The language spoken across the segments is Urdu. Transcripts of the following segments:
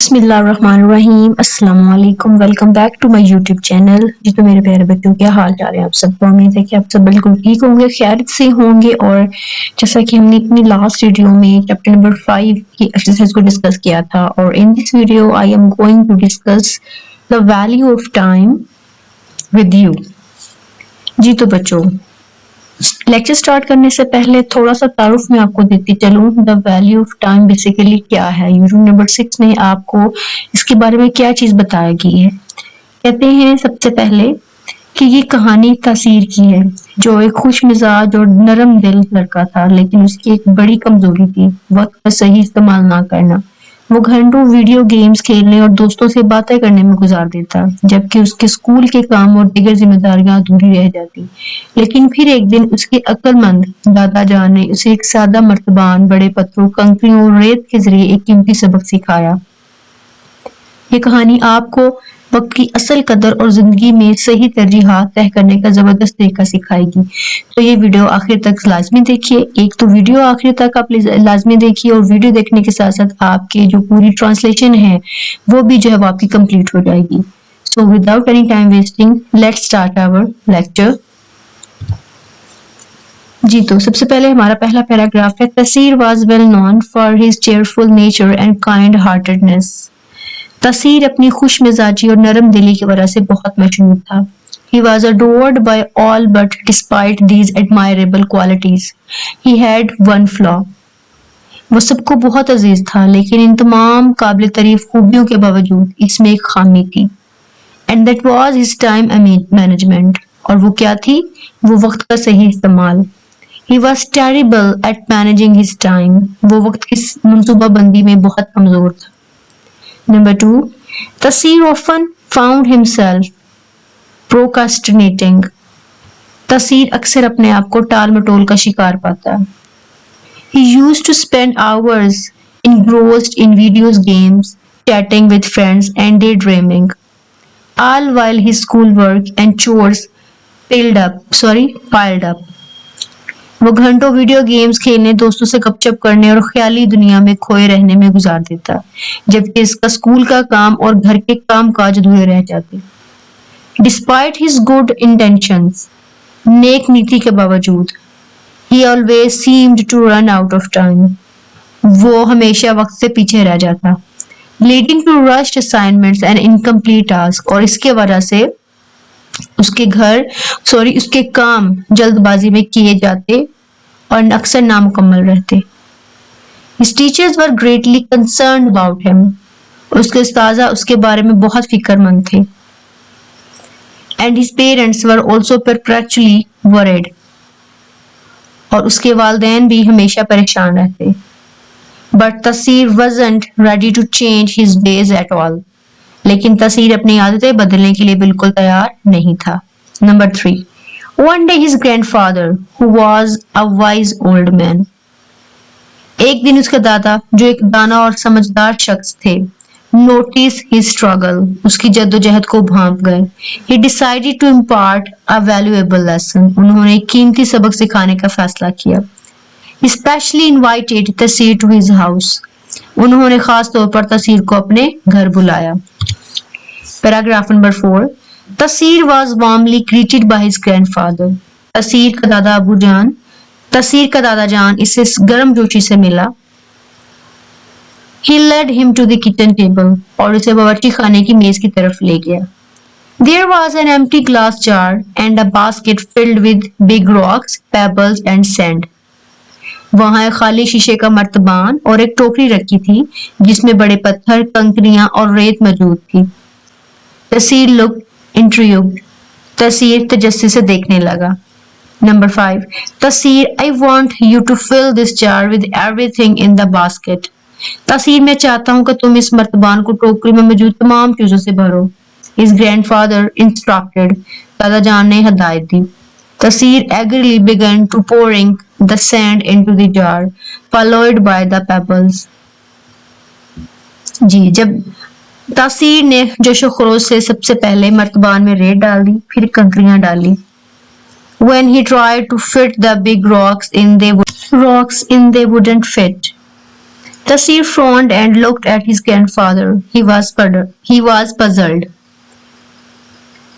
بسم اللہ الرحمن الرحیم. السلام علیکم. Welcome back to my YouTube channel. جی تو میرے پیارے بچوں, کیا حال چال ہے آپ سب کو؟ امید ہے کہ آپ سب بالکل ٹھیک ہوں گے, خیریت سے ہوں گے. اور جیسا کہ ہم نے اپنی لاسٹ ویڈیو میں چیپٹر نمبر 5 کی ایکسرسائز کو ڈسکس کیا تھا, اور in this video I am going to discuss the value of time with you. جی تو بچوں, لیکچر سٹارٹ کرنے سے پہلے تھوڑا سا تعارف میں آپ کو دیتی چلوں. دا ویلیو آف ٹائم بیسیکلی کیا ہے؟ یونٹ نمبر 6 میں آپ کو اس کے بارے میں کیا چیز بتائی گئی ہے. کہتے ہیں سب سے پہلے کہ یہ کہانی تاثیر کی ہے, جو ایک خوش مزاج اور نرم دل لڑکا تھا, لیکن اس کی ایک بڑی کمزوری تھی وقت کا صحیح استعمال نہ کرنا. وہ گھنٹوں ویڈیو گیمز کھیلنے اور دوستوں سے باتیں کرنے میں گزار دیتا, جبکہ اس کے اسکول کے کام اور دیگر ذمہ داریاں ادھوری رہ جاتی. لیکن پھر ایک دن اس کے عقل مند دادا جان نے اسے ایک سادہ مرتبان, بڑے پتھروں, کنکریوں اور ریت کے ذریعے ایک قیمتی سبق سکھایا. یہ کہانی آپ کو وقت کی اصل قدر اور زندگی میں صحیح ترجیحات طے کرنے کا زبردست طریقہ سکھائے گی. تو یہ ویڈیو آخر تک لازمی دیکھیے. ایک تو ویڈیو آخر تک آپ لازمی دیکھیے, اور ویڈیو دیکھنے کے ساتھ ساتھ آپ کے جو پوری ٹرانسلیشن ہے وہ بھی جو ہے وہ آپ کی کمپلیٹ ہو جائے گی. So without any time wasting, let's start our lecture. جی تو سب سے پہلے ہمارا پہلا پیراگراف ہے. Taseer was well known for his cheerful nature and kind heartedness. Taseer اپنی خوش مزاجی اور نرم دلی کی وجہ سے بہت مشہور تھا. He was adored by all, but despite these admirable qualities, he had one flaw. وہ سب کو بہت عزیز تھا, لیکن ان تمام قابل تعریف خوبیوں کے باوجود اس میں ایک خامی تھی. And that was his time management. اور وہ کیا تھی؟ وہ وقت کا صحیح استعمال. He was terrible at managing his time. وہ وقت کی منصوبہ بندی میں بہت کمزور تھا. Number 2, Tasir often found himself procrastinating. تسیر اکثر اپنے آپ کو ٹال مٹول کا شکار پاتا. He used to spend hours engrossed in video games, chatting with friends and daydreaming, all while his schoolwork and chores piled up. وہ گھنٹوں ویڈیو گیمز کھیلنے, دوستوں سے گپ شپ کرنے اور خیالی دنیا میں کھوئے رہنے میں گزار دیتا, جبکہ اس کا اسکول کا کام اور گھر کے کام کاج ادھورے رہ جاتے. Despite his good intentions, نیک نیتی کے باوجود, he always seemed to run out of time. وہ ہمیشہ وقت سے پیچھے رہ جاتا, leading to rushed assignments and incomplete tasks. اور اس کے وجہ سے اس کے کام جلد بازی میں کیے جاتے اور اکثر نامکمل رہتے. His teachers were greatly concerned about him. اس کے استاذہ اس کے بارے میں بہت فکر مند تھے. And his parents were also perpetually worried. اور اس کے والدین بھی ہمیشہ پریشان رہتے. But Tasir wasn't ready to change his ways at all. لیکن تسیر اپنی عادتیں بدلنے کے لیے بالکل تیار نہیں تھا. Number 3, one day his grandfather, who was a wise old man. ایک دن اس کا دادا, جو ایک دانا اور سمجھدار شخص تھے, noticed his struggle. اس کی جدوجہد کو بھانپ گئے. He decided to impart a valuable lesson. انہوں نے ایک قیمتی سبق سکھانے کا فیصلہ کیا. He specially invited Tasir to his house. انہوں نے خاص طور پر تسیر کو اپنے گھر بلایا. Paragraph number 4, Tasir was warmly greeted by his grandfather. تسیر کا دادا جان اسے گرم جوشی سے ملا. He led him to the kitchen table. اور اسے باورچی خانے کی میز کی طرف لے گیا. There was an empty glass jar and a basket filled with big rocks, pebbles and sand. وہاں ایک خالی شیشے کا مرتبان اور ایک ٹوکری رکھی تھی جس میں بڑے پتھر, کنکریاں اور ریت موجود تھی. تسیر looked intrigued. تسیر تجسس سے دیکھنے لگا. Number 5, تسیر, I want you to fill this jar with everything in the basket. تسیر, میں چاہتا ہوں کہ تم اس مرتبان کو ٹوکری میں موجود تمام چیزوں سے بھرو. His grandfather instructed. دادا جان نے ہدایت دی. تسیر eagerly began to pouring the sand into the jar, followed by the pebbles. جی, جب تسیر نے جوش و خروش سے سب سے پہلے مرتبان میں ریت ڈال دی, پھر کنکریاں ڈالی. When he tried to fit the big rocks in, they wouldn't fit. Tasir frowned and looked at his grandfather. He was puzzled.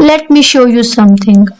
Let me show you something.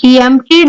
He emptied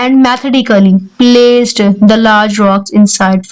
and methodically placed the large rocks inside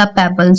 the pebbles.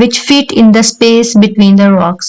which fit in the space between the rocks.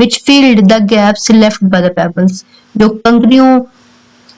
which filled the gaps left by the pebbles.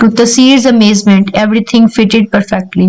To Tasir's amazement, everything fitted perfectly.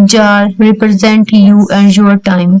jar represent you and your time.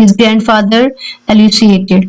His grandfather elucidated.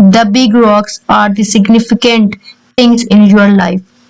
The big rocks are the significant things in your life.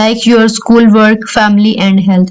Like your school work, family and health.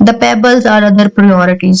The pebbles are other priorities.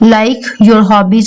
like your hobbies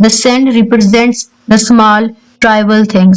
The sand represents the small trivial things.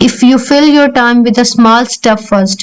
If you fill your time with a small stuff first,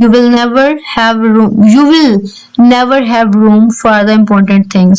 you will never have room for the important things.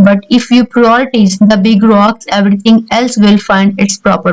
But if you prioritize the big rocks, everything else will find its proper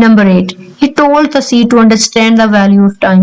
Number 8. He told Tasir to understand the value of time.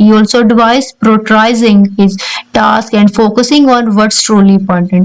He also advised prioritizing his task and focusing on what's truly important.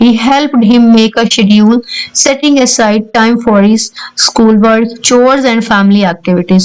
He helped him make a schedule, setting aside time for his schoolwork, chores and family activities.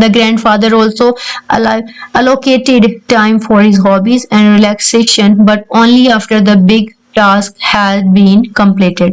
The grandfather also allocated time for his hobbies and relaxation, but only after the big task had been completed.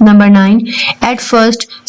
Number 9. At first,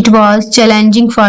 it was challenging for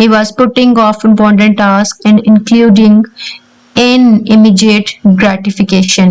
He was putting off important tasks and including an immediate gratification.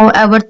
However,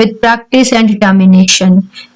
with practice and determination,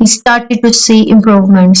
he started to see improvements.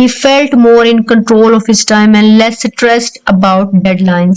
He felt more in control of his time and less stressed about deadlines.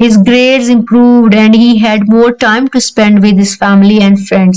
His grades improved and he had more time to spend with his family and friends.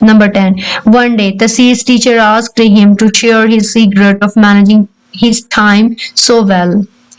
Number 10. One day, Tasir's teacher asked him to share his secret of managing his time so well.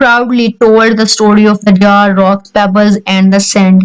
proudly told the story of the jar, rocks, pebbles and the sand.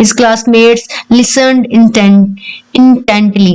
His classmates listened intently.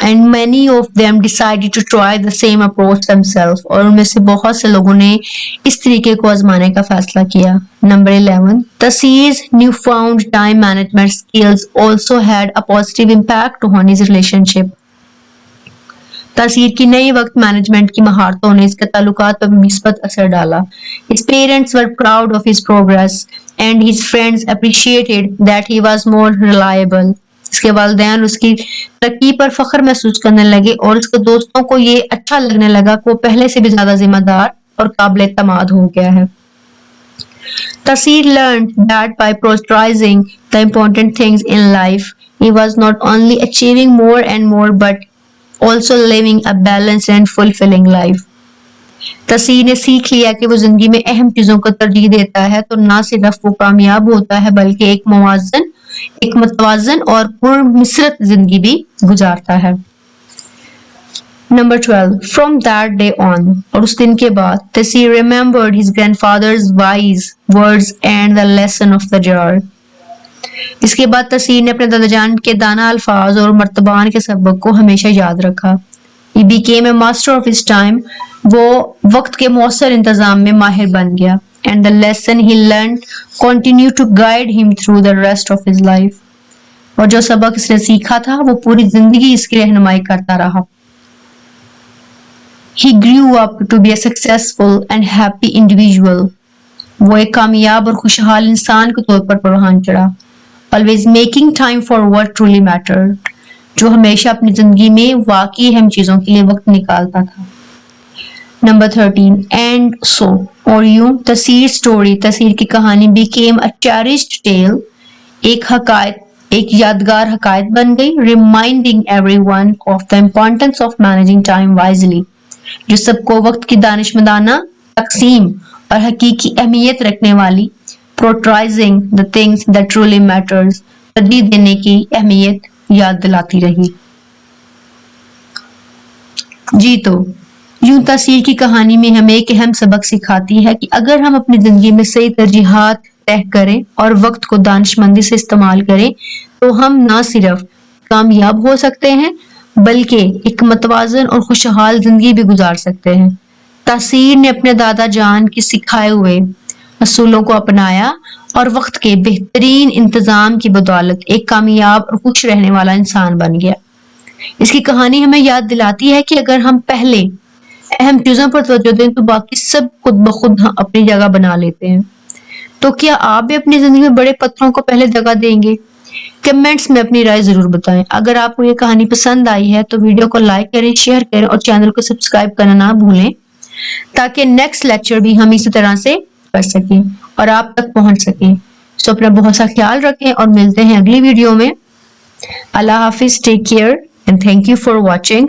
and many of them decided to try the same approach themselves. اور ان میں سے بہت سے لوگوں نے اس طریقے کو آزمانے کا فیصلہ کیا. Number 11. Tasir's newfound time management skills also had a positive impact on his relationship. تاثیر کی نئی وقت مینجمنٹ کی مہارتوں نے اس کے تعلقات پر مثبت اثر ڈالا. His parents were proud of his progress and his friends appreciated that he was more reliable. اس کے والدین اس کی ترقی پر فخر محسوس کرنے لگے اور اس کے دوستوں کو یہ اچھا لگنے لگا کہ وہ پہلے سے بھی زیادہ ذمہ دار اور قابل اعتماد ہو گیا ہے. Tasir learned that by prioritizing the important things in life, he was not only achieving more and more but also living a balanced and fulfilling life. تصیر نے سیکھ لیا کہ وہ زندگی میں اہم چیزوں کو ترجیح دیتا ہے تو نہ صرف وہ کامیاب ہوتا ہے بلکہ ایک متوازن اور پر مسرت زندگی بھی گزارتا ہے. Number 12. From that day on, اور اس دن کے بعد تصیر remembered his grandfather's wise words and the lesson of the jar. اس کے بعد تصیر نے اپنے دادا جان کے دانا الفاظ اور مرتبان کے سبق کو ہمیشہ یاد رکھا. He became a master of his time. وہ وقت کے مؤثر انتظام میں ماہر بن گیا. And the lesson he learned continued to guide him through the rest of his life. اور جو سبق اس نے سیکھا تھا وہ پوری زندگی اس کی رہنمائی کرتا رہا. He grew up to be a successful and happy individual. وہ ایک کامیاب اور خوشحال انسان کے طور پر پروان چڑھا. Always making time for what truly mattered. جو ہمیشہ اپنی زندگی میں واقعی اہم چیزوں کے لیے وقت نکالتا تھا. Number 13. And so, اور یوں تصیر story, تصیر کی کہانی became a cherished tale. ایک یادگار حکایت بن گئی. Reminding everyone of the importance of managing time wisely. جو سب کو وقت کی دانشمندانہ تقسیم اور حقیقی اہمیت رکھنے والی prioritizing the things that truly matters, ترجیح دینے کی اہمیت یاد دلاتی رہی. جی تو یوں تصیر کی کہانی میں ہمیں ایک اہم سبق سکھاتی ہے کہ اگر ہم اپنی زندگی میں صحیح ترجیحات طے کریں اور وقت کو دانشمندی سے استعمال کریں تو ہم نہ صرف کامیاب ہو سکتے ہیں بلکہ ایک متوازن اور خوشحال زندگی بھی گزار سکتے ہیں. تصیر نے اپنے دادا جان کی سکھائے ہوئے اصولوں کو اپنایا اور وقت کے بہترین انتظام کی بدولت ایک کامیاب اور خوش رہنے والا انسان بن گیا. اس کی کہانی ہمیں یاد دلاتی ہے کہ اگر ہم پہلے اہم چیزوں پر توجہ دیں تو باقی سب خود بخود اپنی جگہ بنا لیتے ہیں. تو کیا آپ بھی اپنی زندگی میں بڑے پتھروں کو پہلے جگہ دیں گے؟ کمنٹس میں اپنی رائے ضرور بتائیں. اگر آپ کو یہ کہانی پسند آئی ہے تو ویڈیو کو لائک کریں، شیئر کریں اور چینل کو سبسکرائب کرنا نہ بھولیں تاکہ نیکسٹ لیکچر بھی ہم اسی طرح سے کر سکیں اور آپ تک پہنچ سکیں. تو اپنا بہت سا خیال رکھیں اور ملتے ہیں اگلی ویڈیو میں. اللہ حافظ. Take care and thank you for watching.